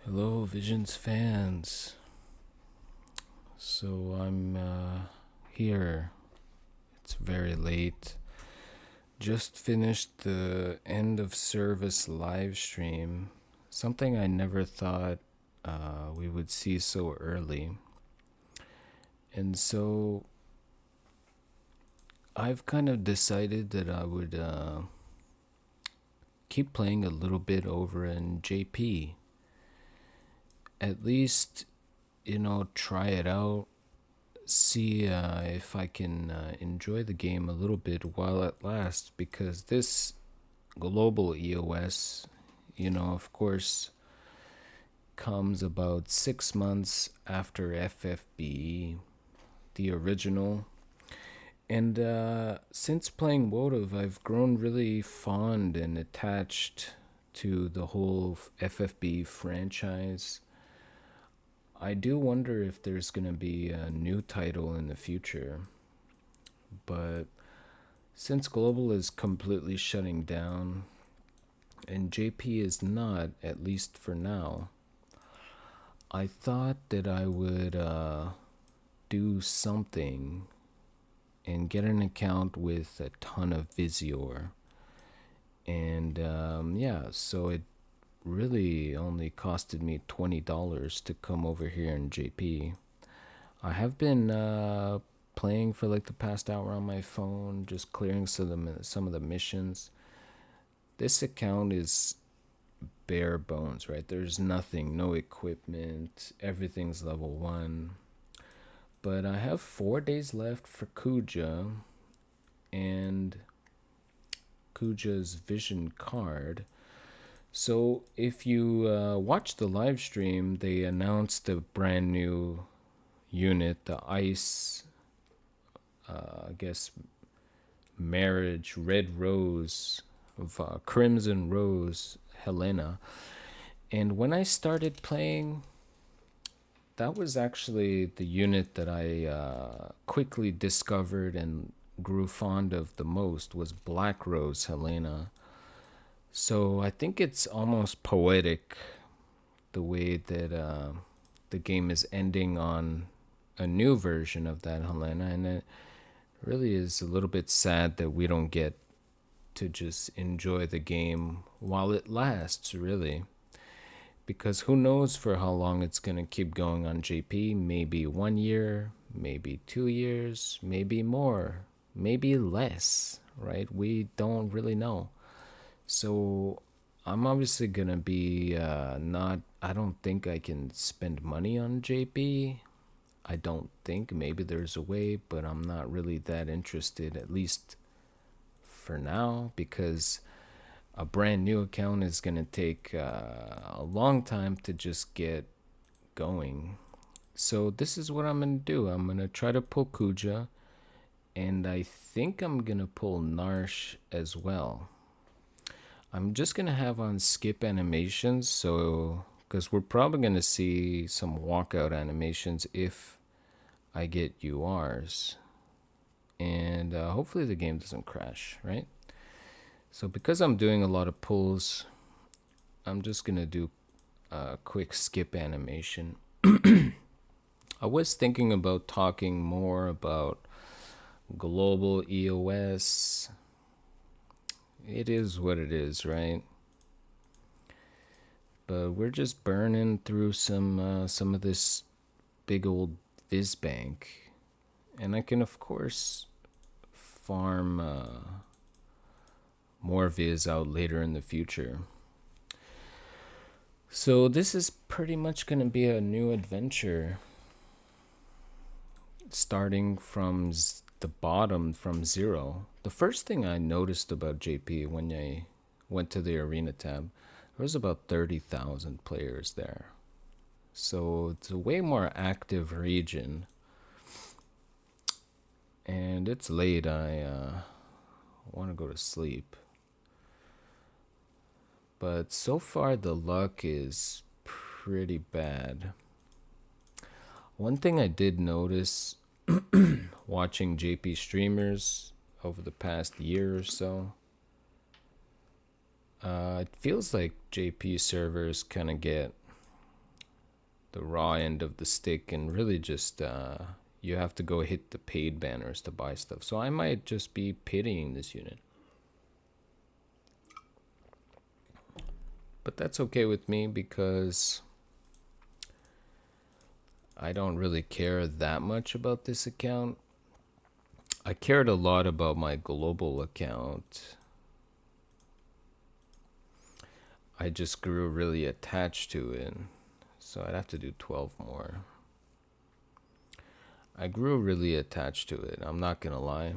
Hello, Visions fans. So I'm here. It's very late. Just finished the end of service live stream. Something I never thought we would see so early. And so I've kind of decided that I would keep playing a little bit over in JP. At least, try it out, see if I can enjoy the game a little bit while it lasts, because this global EoS, of course, comes about 6 months after FFB, the original. And since playing Wotv, I've grown really fond and attached to the whole FFB franchise. I do wonder if there's going to be a new title in the future, but since Global is completely shutting down and JP is not, at least for now, I thought that I would do something and get an account with a ton of Visior. And so it really only costed me $20 to come over here in JP. I have been playing for like the past hour on my phone, just clearing some of the missions. This account is bare bones, right? There's nothing, no equipment, everything's level 1. But I have 4 days left for Kuja and Kuja's vision card. So if you watch the live stream, they announced a brand new unit, the Ice, I guess, Marriage Red Rose of Crimson Rose Helena. And when I started playing, that was actually the unit that I quickly discovered and grew fond of the most, was Black Rose Helena. So I think it's almost poetic the way that the game is ending on a new version of that Helena, and it really is a little bit sad that we don't get to just enjoy the game while it lasts, really. Because who knows for how long it's going to keep going on JP. Maybe 1 year, maybe 2 years, maybe more, maybe less, right? We don't really know. So I'm obviously going to be not, I don't think I can spend money on JP. I don't think. Maybe there's a way, but I'm not really that interested, at least for now, because a brand new account is going to take a long time to just get going. So this is what I'm going to do. I'm going to try to pull Kuja, and I think I'm going to pull Narshe as well. I'm just going to have on skip animations, so because we're probably going to see some walkout animations if I get URs. And hopefully the game doesn't crash, right? So because I'm doing a lot of pulls, I'm just going to do a quick skip animation. I was thinking about talking more about global EoS. It is what it is, right? But we're just burning through some of this big old Viz bank, and I can of course farm more Viz out later in the future. So this is pretty much going to be a new adventure, starting from the bottom, from 0. The first thing I noticed about JP when I went to the arena tab, there was about 30,000 players there. So it's a way more active region. And it's late. I want to go to sleep. But so far the luck is pretty bad. One thing I did notice watching JP streamers over the past year or so, it feels like JP servers kind of get the raw end of the stick and really just you have to go hit the paid banners to buy stuff. So I might just be pitying this unit. But that's okay with me because I don't really care that much about this account. I cared a lot about my global account. I just grew really attached to it. So I'd have to do 12 more. I grew really attached to it. I'm not gonna lie.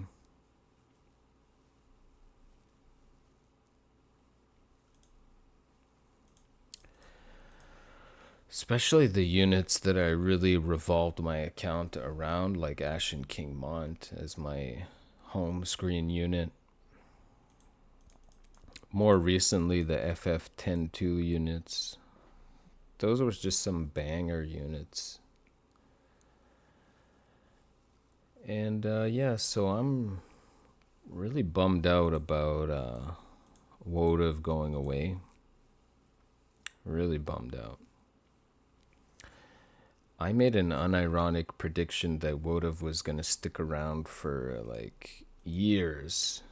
Especially the units that I really revolved my account around, like Ashen King Mont as my home screen unit. More recently, the FF102 units. Those were just some banger units. And yeah, so I'm really bummed out about Wotv going away. Really bummed out. I made an unironic prediction that Wotv was going to stick around for like years.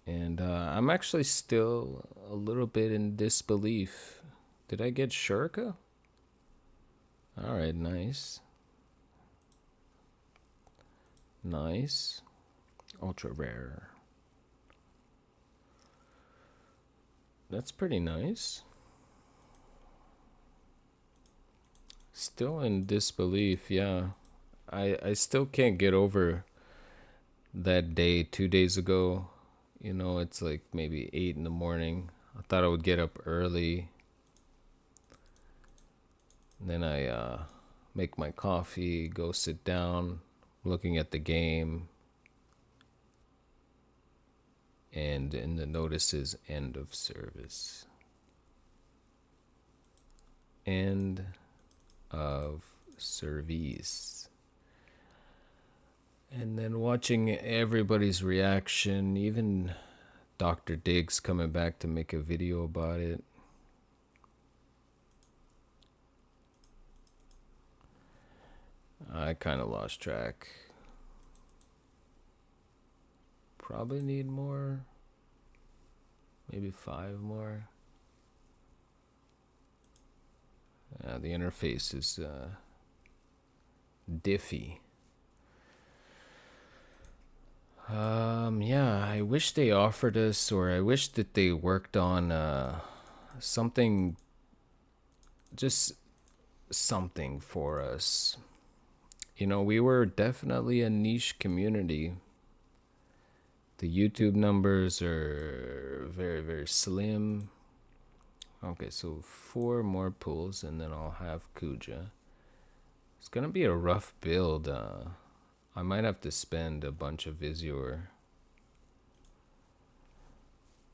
And I'm actually still a little bit in disbelief. Did I get Shurika? Alright, nice. Nice. Ultra rare. That's pretty nice. Still in disbelief, yeah. I still can't get over that day 2 days ago. You know, it's like maybe 8 in the morning. I thought I would get up early. And then I make my coffee, go sit down, looking at the game. And in the notices, end of service. End of service. And then watching everybody's reaction, even Dr. Diggs coming back to make a video about it. I kind of lost track. Probably need more. Maybe 5 more. The interface is diffy. Yeah, I wish they offered us, or I wish that they worked on something, just something for us. You know, we were definitely a niche community. The YouTube numbers are very, very slim. Okay, so 4 more pulls and then I'll have Kuja. It's gonna be a rough build. I might have to spend a bunch of Visior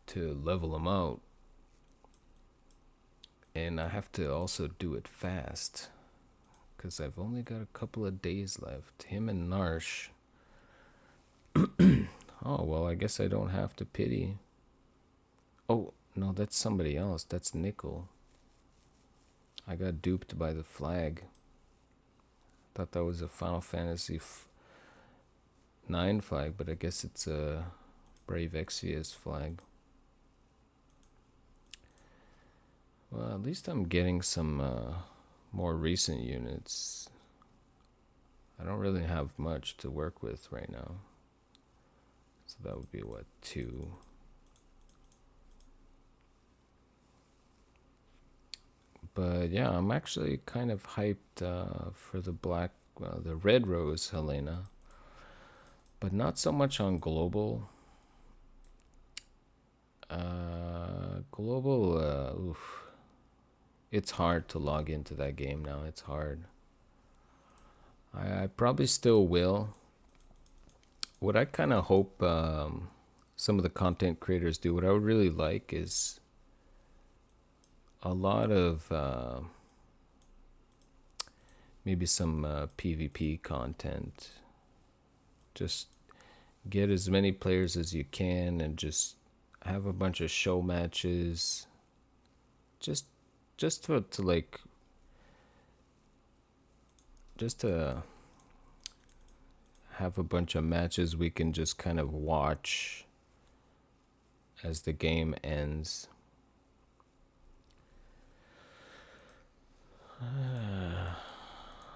to level him out. And I have to also do it fast, because I've only got a couple of days left. Him and Narshe. Oh, well, I guess I don't have to pity. Oh, no, that's somebody else. That's Nickel. I got duped by the flag. Thought that was a Final Fantasy 9 flag, but I guess it's a Brave Exvius flag. Well, at least I'm getting some more recent units. I don't really have much to work with right now. So that would be, what, 2? But yeah, I'm actually kind of hyped for the Red Rose Helena. But not so much on global. Oof. It's hard to log into that game now. It's hard. I probably still will. What I kind of hope some of the content creators do, what I would really like is a lot of maybe some PvP content. Just get as many players as you can and just have a bunch of show matches. Just to like just to have a bunch of matches we can just kind of watch as the game ends.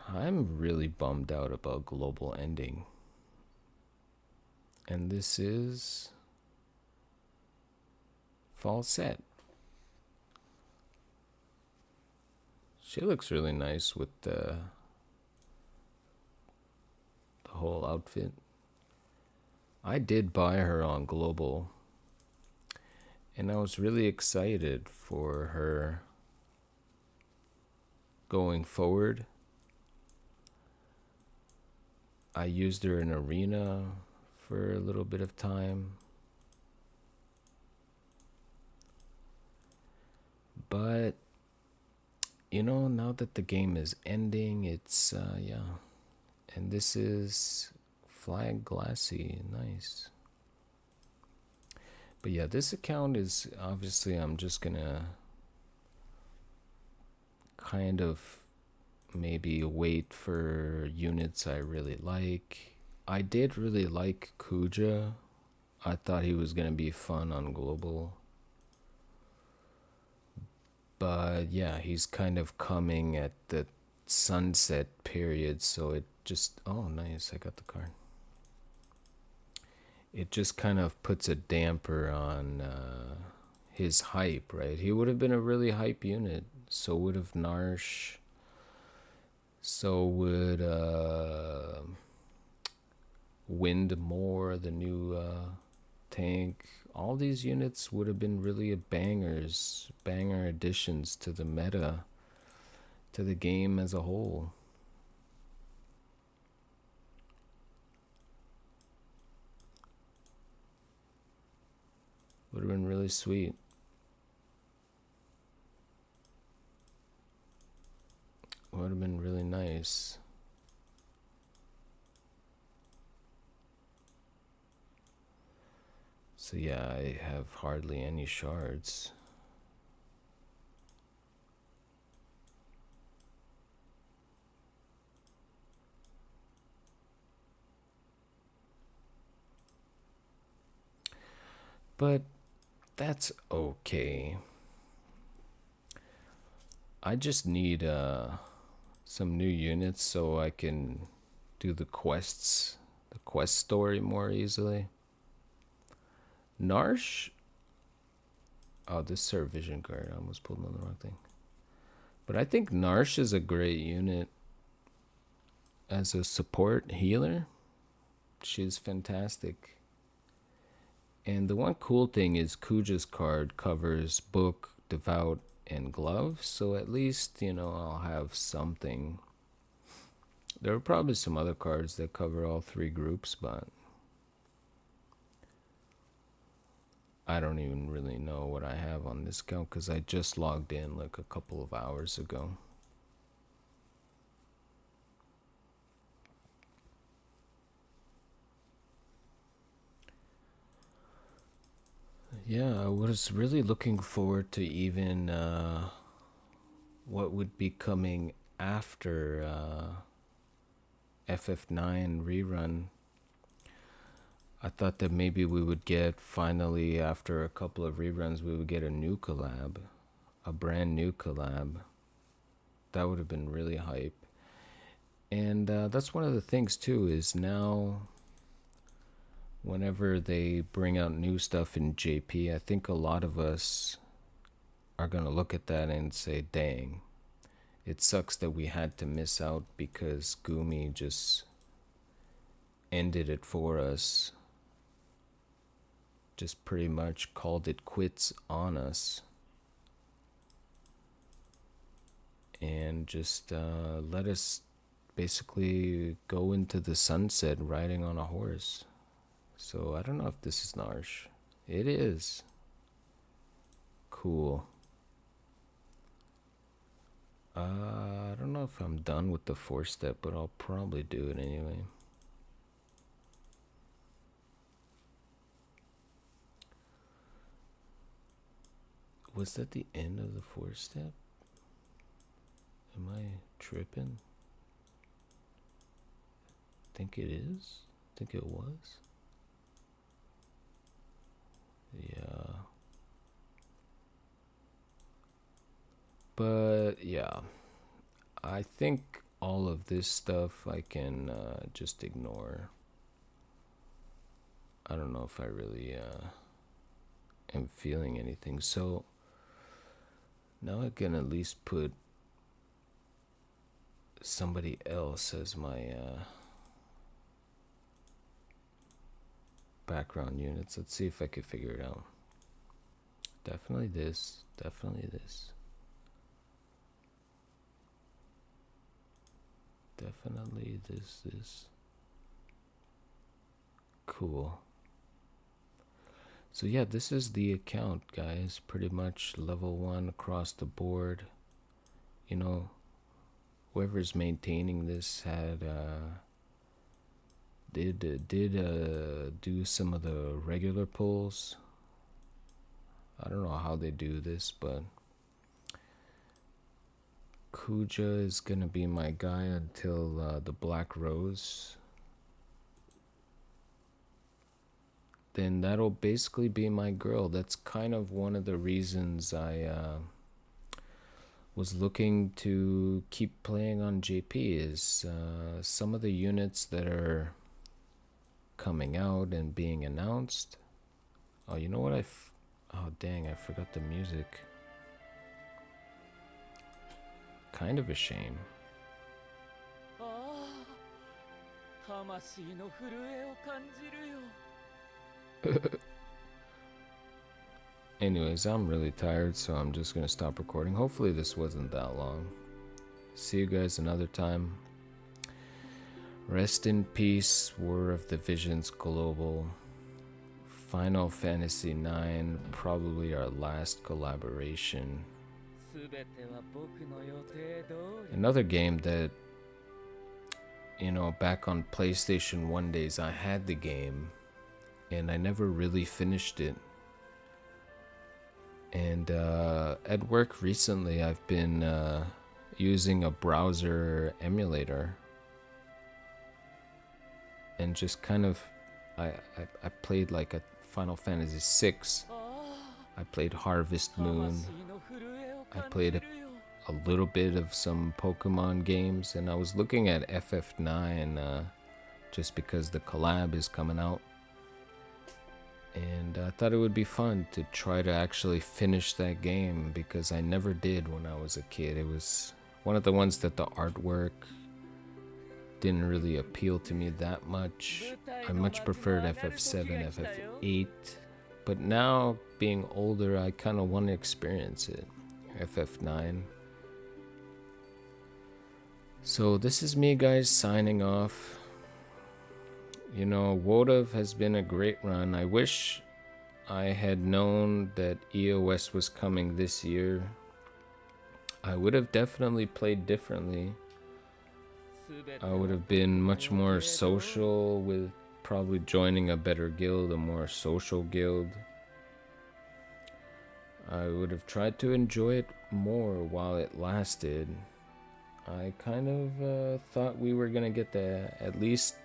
I'm really bummed out about global ending. And this is Falsette. She looks really nice with the whole outfit. I did buy her on global, and I was really excited for her going forward. I used her in arena for a little bit of time, but you know, now that the game is ending, it's yeah. And this is Flag Glassy, nice. But yeah, this account is obviously, I'm just gonna kind of maybe wait for units I really like. I did really like Kuja. I thought he was gonna be fun on global. But yeah, he's kind of coming at the sunset period, so it just, oh nice, I got the card. It just kind of puts a damper on his hype, right? He would have been a really hype unit. So would have Narshe. So would Windmore, the new tank. All these units would have been really bangers, banger additions to the meta, to the game as a whole. Would have been really sweet. Would have been really nice. So yeah, I have hardly any shards. But that's okay. I just need some new units so I can do the quests, the quest story more easily. Narshe. Oh, this Sir Vision card. I almost pulled on the wrong thing. But I think Narshe is a great unit as a support healer. She's fantastic. And the one cool thing is Kuja's card covers Book, Devout, and Glove. So at least, you know, I'll have something. There are probably some other cards that cover all three groups, but I don't even really know what I have on this account because I just logged in like a couple of hours ago. Yeah, I was really looking forward to even what would be coming after FF9 rerun. I thought that maybe we would get, finally, after a couple of reruns, we would get a new collab, a brand new collab. That would have been really hype. And that's one of the things too, is now whenever they bring out new stuff in JP, I think a lot of us are going to look at that and say, dang, it sucks that we had to miss out because Gumi just ended it for us. Just pretty much called it quits on us. And just let us basically go into the sunset riding on a horse. So I don't know if this is Narshe. It is. Cool. I don't know if I'm done with the 4-step, but I'll probably do it anyway. Was that the end of the 4-step? Am I tripping? think it is. I think it was. Yeah. But yeah, I think all of this stuff I can just ignore. I don't know if I really am feeling anything. So now I can at least put somebody else as my background units. Let's see if I can figure it out. Definitely this. Definitely this. Definitely this. Cool. So yeah, this is the account, guys. Pretty much level 1 across the board. You know, whoever's maintaining this had did do some of the regular pulls. I don't know how they do this, but Kuja is gonna be my guy until the Black Rose. Then that'll basically be my girl. That's kind of one of the reasons I was looking to keep playing on JP is some of the units that are coming out and being announced. Oh, you know what? Oh, dang, I forgot the music. Kind of a shame. Anyways, I'm really tired, so I'm just gonna stop recording. Hopefully this wasn't that long. See you guys another time. Rest in peace, War of the Visions Global. Final Fantasy IX, probably our last collaboration. Another game that, you know, back on PlayStation 1 days, I had the game, and I never really finished it. And at work recently, I've been using a browser emulator, and just kind of, I played like a Final Fantasy VI. I played Harvest Moon. I played a little bit of some Pokemon games, and I was looking at FF9 just because the collab is coming out. And I thought it would be fun to try to actually finish that game, because I never did when I was a kid. It was one of the ones that the artwork didn't really appeal to me that much. I much preferred FF7, FF8. But now, being older, I kind of want to experience it. FF9. So this is me, guys, signing off. You know, WOTV has been a great run. I wish I had known that EoS was coming this year. I would have definitely played differently. I would have been much more social, with probably joining a better guild, a more social guild. I would have tried to enjoy it more while it lasted. I kind of thought we were gonna get at least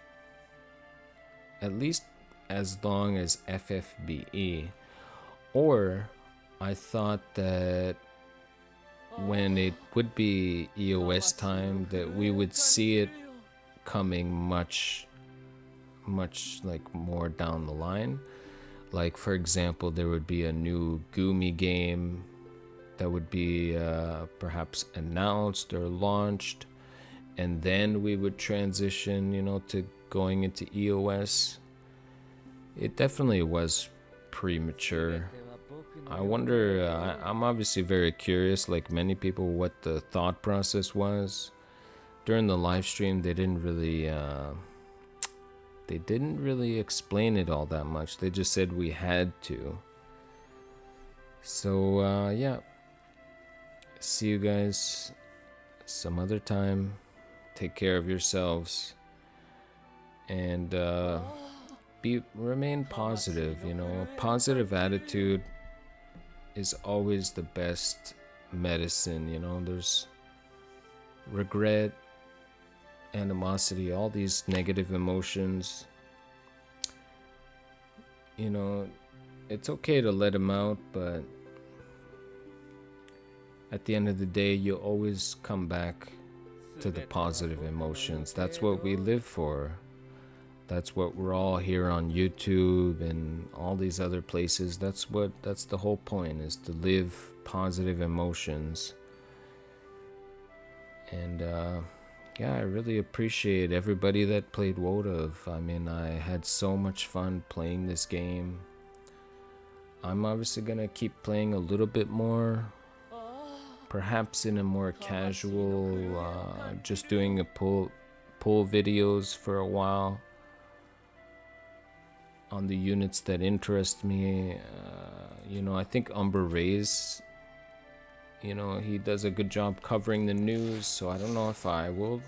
as long as FFBE, or I thought that when it would be EoS time, that we would see it coming much like more down the line. Like, for example, there would be a new Gumi game that would be perhaps announced or launched, and then we would transition, you know, to going into EoS. It definitely was premature. I wonder, I'm obviously very curious, like many people, what the thought process was. During the live stream, they didn't really explain it all that much. They just said we had to. So, yeah. See you guys some other time. Take care of yourselves. And remain positive, you know. A positive attitude is always the best medicine, you know. There's regret animosity, all these negative emotions, you know, it's okay to let them out, but at the end of the day, you'll always come back to the positive emotions. That's what we live for. That's what we're all here on YouTube and all these other places. That's the whole point, is to live positive emotions. And yeah, I really appreciate everybody that played WOTV. I mean, I had so much fun playing this game. I'm obviously gonna keep playing a little bit more, perhaps in a more casual, just doing a pull videos for a while on the units that interest me. You know, I think Umber Rays, you know, he does a good job covering the news, so I don't know if I will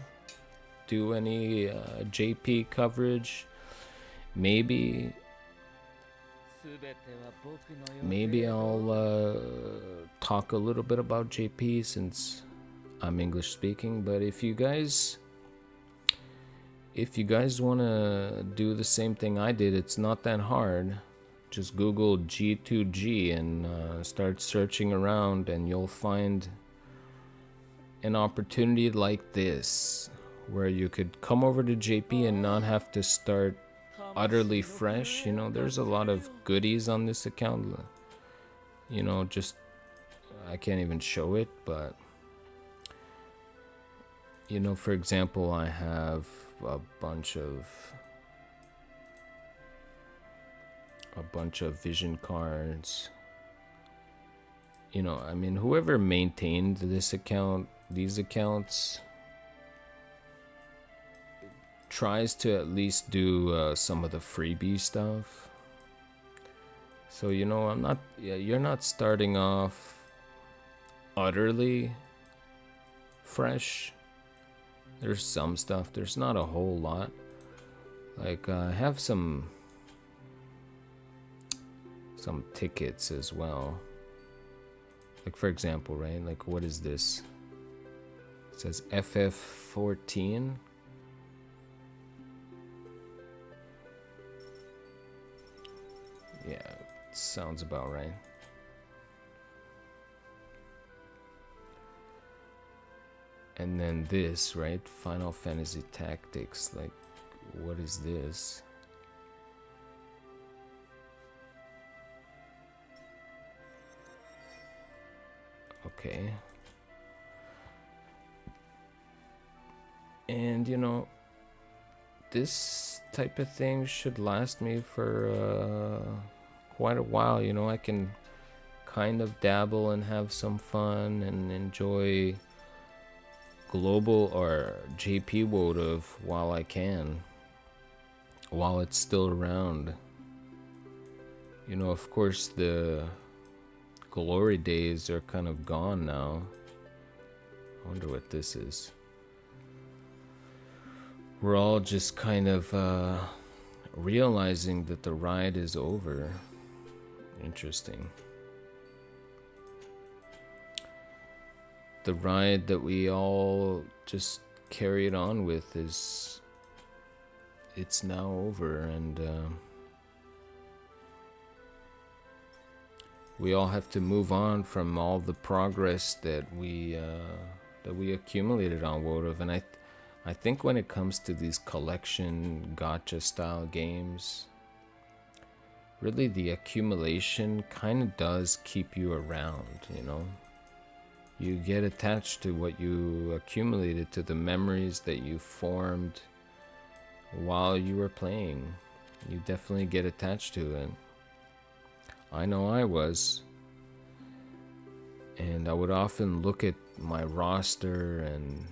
do any JP coverage. Maybe I'll talk a little bit about JP since I'm English speaking. But if you guys want to do the same thing I did, it's not that hard. Just Google G2G and start searching around, and you'll find an opportunity like this where you could come over to JP and not have to start utterly fresh. You know, there's a lot of goodies on this account. You know, just I can't even show it, but you know, for example, I have a bunch of vision cards. You know, I mean, whoever maintained this account, these accounts, tries to at least do some of the freebie stuff. So, you know, you're not starting off utterly fresh. There's some stuff, there's not a whole lot. Like, I have some tickets as well. Like, for example, right? Like, what is this? It says FF14. Yeah, sounds about right. And then this, right? Final Fantasy Tactics. Like, what is this? Okay. And, you know, this type of thing should last me for quite a while. You know, I can kind of dabble and have some fun and enjoy global or JP WOTV while I can, while it's still around. You know, of course, the glory days are kind of gone now. I wonder what this is. We're all just kind of realizing that the ride is over. Interesting. The ride that we all just carried on with it's now over, and we all have to move on from all the progress that we accumulated on WOTV. And I think when it comes to these collection gacha style games, really the accumulation kind of does keep you around, you know? You get attached to what you accumulated, to the memories that you formed while you were playing. You definitely get attached to it. I know I was. And I would often look at my roster and...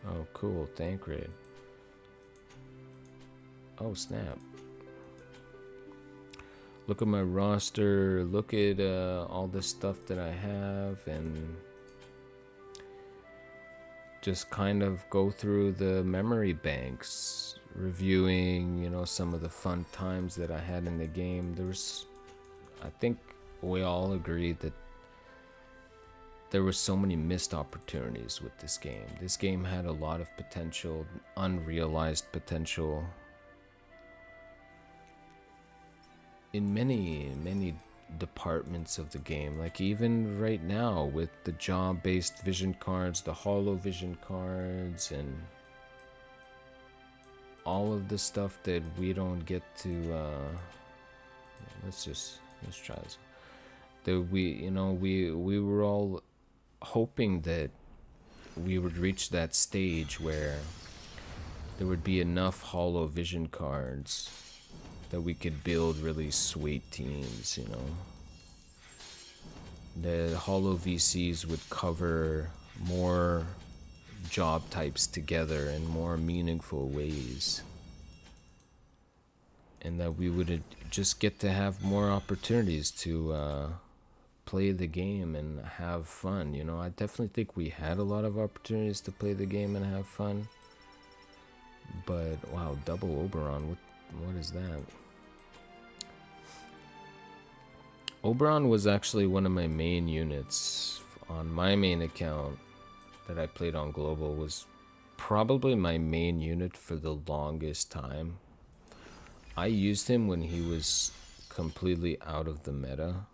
Oh, cool, Thancred. Oh, snap. Look at my roster, look at all the stuff that I have, and just kind of go through the memory banks, reviewing, you know, some of the fun times that I had in the game. I think we all agreed that there were so many missed opportunities with this game. This game had a lot of potential, unrealized potential in many departments of the game. Like even right now with the job-based vision cards, the holo vision cards, and all of the stuff that we don't get to let's try this. That we were all hoping that we would reach that stage where there would be enough holo vision cards that we could build really sweet teams, you know. The holo VCs would cover more job types together in more meaningful ways, and that we would just get to have more opportunities to play the game and have fun. You know, I definitely think we had a lot of opportunities to play the game and have fun, but wow, double Oberon, what is that? Oberon was actually one of my main units on my main account that I played on Global. Was probably my main unit for the longest time. I used him when he was completely out of the meta,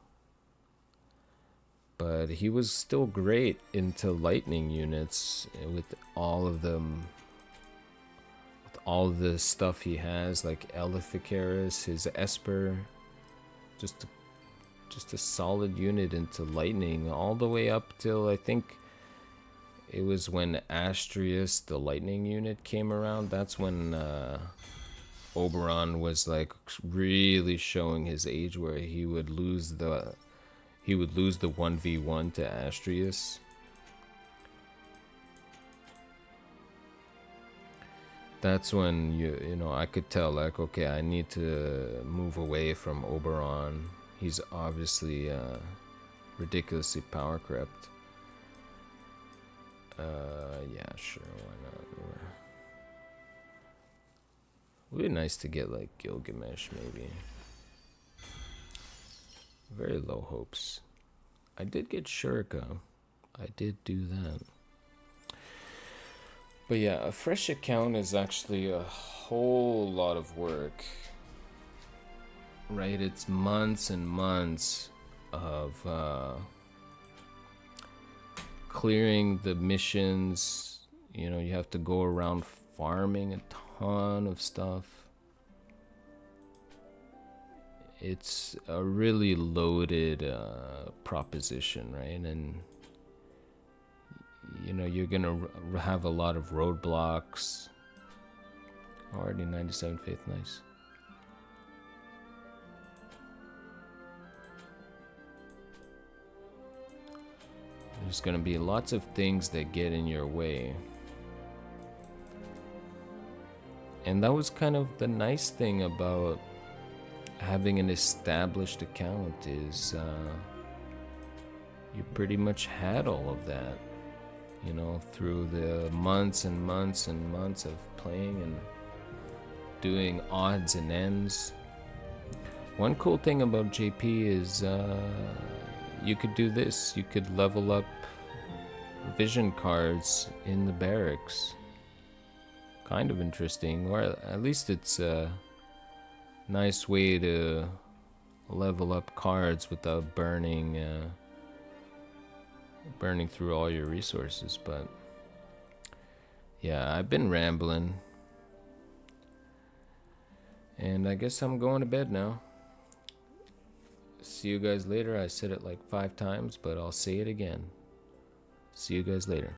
but he was still great into lightning units with all of them, with all the stuff he has, like Eleficaris, his Esper, just a solid unit into lightning all the way up till I think it was when Astrius, the lightning unit, came around. That's when Oberon was like really showing his age, where he would lose the 1v1 to Astrius. That's when you know I could tell, like, okay, I need to move away from Oberon. He's obviously ridiculously power crept. Yeah, sure, why not? Would be nice to get like Gilgamesh, maybe. Very low hopes. I did get Shurika. I did do that. But yeah, a fresh account is actually a whole lot of work. Right? It's months and months of clearing the missions. You know, you have to go around farming a ton of stuff. It's a really loaded proposition, right? And you know, you're gonna have a lot of roadblocks. Already 97 faith, nice. There's gonna be lots of things that get in your way. And that was kind of the nice thing about having an established account, is you pretty much had all of that, you know, through the months and months and months of playing and doing odds and ends. One cool thing about JP is you could do this. You could level up vision cards in the barracks. Kind of interesting, or at least it's a nice way to level up cards without burning through all your resources. But yeah, I've been rambling, and I guess I'm going to bed now. See you guys later. I said it like 5 times, but I'll say it again. See you guys later.